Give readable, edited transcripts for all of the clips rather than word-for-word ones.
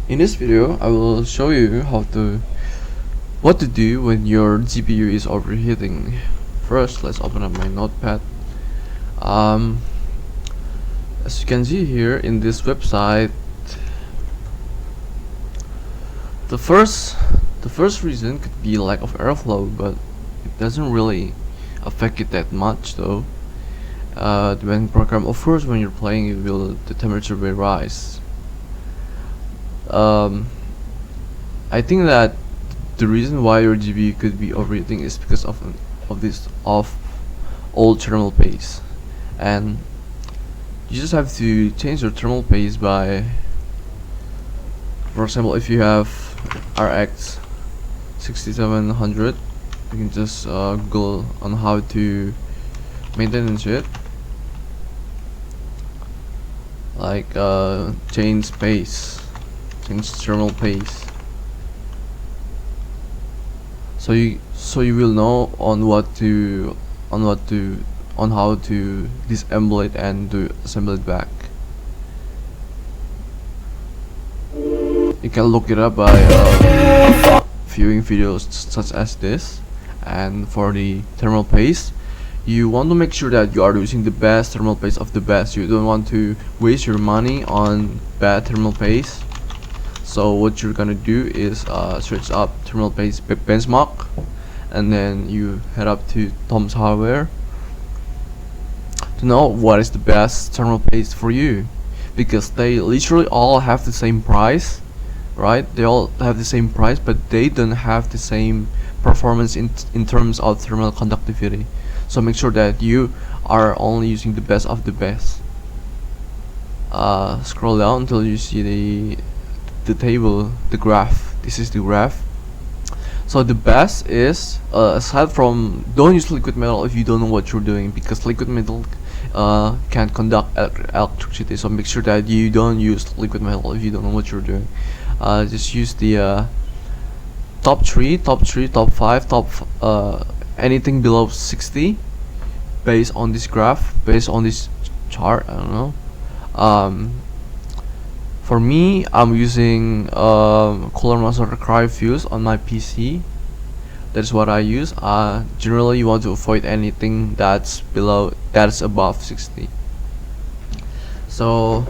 In this video, I will show you what to do when your GPU is overheating. First, let's open up my notepad. Um, as you can see here in this website, the first reason could be lack of airflow, but it doesn't really affect it that much though. When program, of course, when you're playing, the temperature will rise. I think that the reason why your GPU could be overheating is because of old thermal paste, and you just have to change your thermal paste by, for example, if you have RX 6700, you can just Google on how to maintenance it, like change thermal paste. So you will know on how to disassemble it and to assemble it back. You can look it up by viewing videos such as this. And for the thermal paste, you want to make sure that you are using the best thermal paste of the best. You don't want to waste your money on bad thermal paste. So what you're gonna do is search up thermal paste benchmark, and then you head up to Tom's Hardware to know what is the best thermal paste for you, because they literally all have the same price, right? They all have the same price, but they don't have the same performance in terms of thermal conductivity. So make sure that you are only using the best of the best. Scroll down until you see the table, the graph. This is the graph. So the best is, aside from, don't use liquid metal if you don't know what you're doing, because liquid metal can conduct electricity. So make sure that you don't use liquid metal if you don't know what you're doing. Just use the top 3, top 5, anything below 60 based on this graph, based on this chart. I don't know. For me, I'm using Cooler Master Cry Fuse on my PC. That's what I use. Generally, you want to avoid anything that's above 60. So,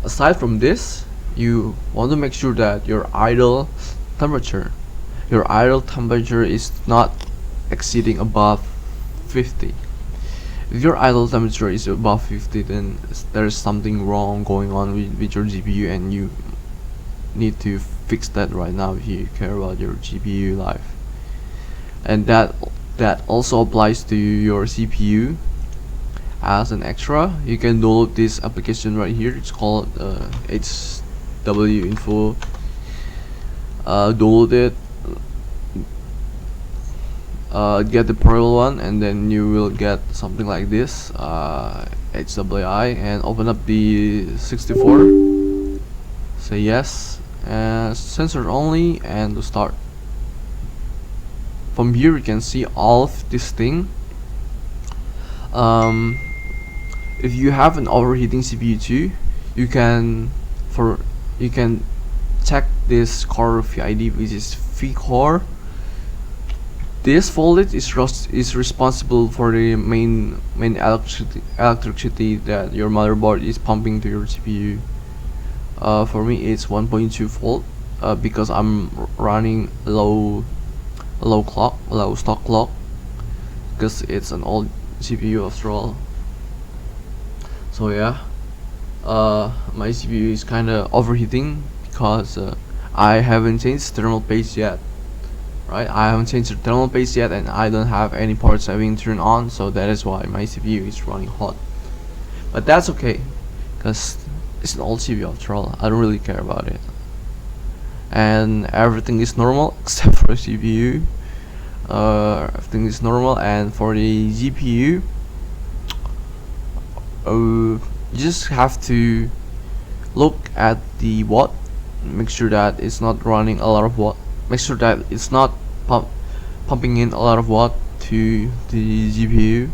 aside from this, you want to make sure that your idle temperature is not exceeding above 50. If your idle temperature is above 50, then there's something wrong going on with your GPU, and you need to fix that right now if you care about your GPU life. And that also applies to your CPU. As an extra, you can download this application right here. It's called HW Info. Download it, get the Pro one, and then you will get something like this, HWI, and open up the 64, say yes, and sensor only, and to start. From here you can see all of this thing. If you have an overheating CPU too, you can check this core VID, which is vCore. This voltage is responsible for the main electricity that your motherboard is pumping to your CPU. For me, it's 1.2 volt, because I'm running low stock clock, because it's an old CPU after all. So yeah, my CPU is kinda overheating because I haven't changed thermal paste yet. Right, I haven't changed the thermal paste yet, and I don't have any power saving turned on, so that is why my CPU is running hot. But that's okay, because it's an old CPU after all. I don't really care about it, and everything is normal except for the CPU. Everything is normal, and for the GPU, you just have to look at the watt. Make sure that it's not running a lot of watt. Make sure that it's not pumping in a lot of watt to the GPU.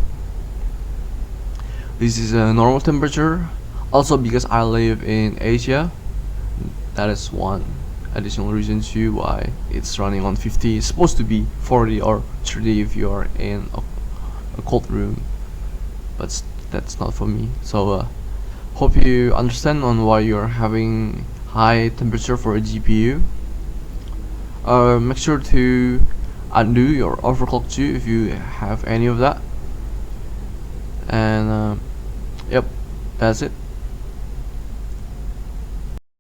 This is a normal temperature. Also, because I live in Asia, That is one additional reason too why it's running on 50. It's supposed to be 40 or 30 if you are in a cold room, but that's not for me. So hope you understand on why you're having high temperature for a GPU. Make sure to undo your overclock too if you have any of that. And yep, that's it.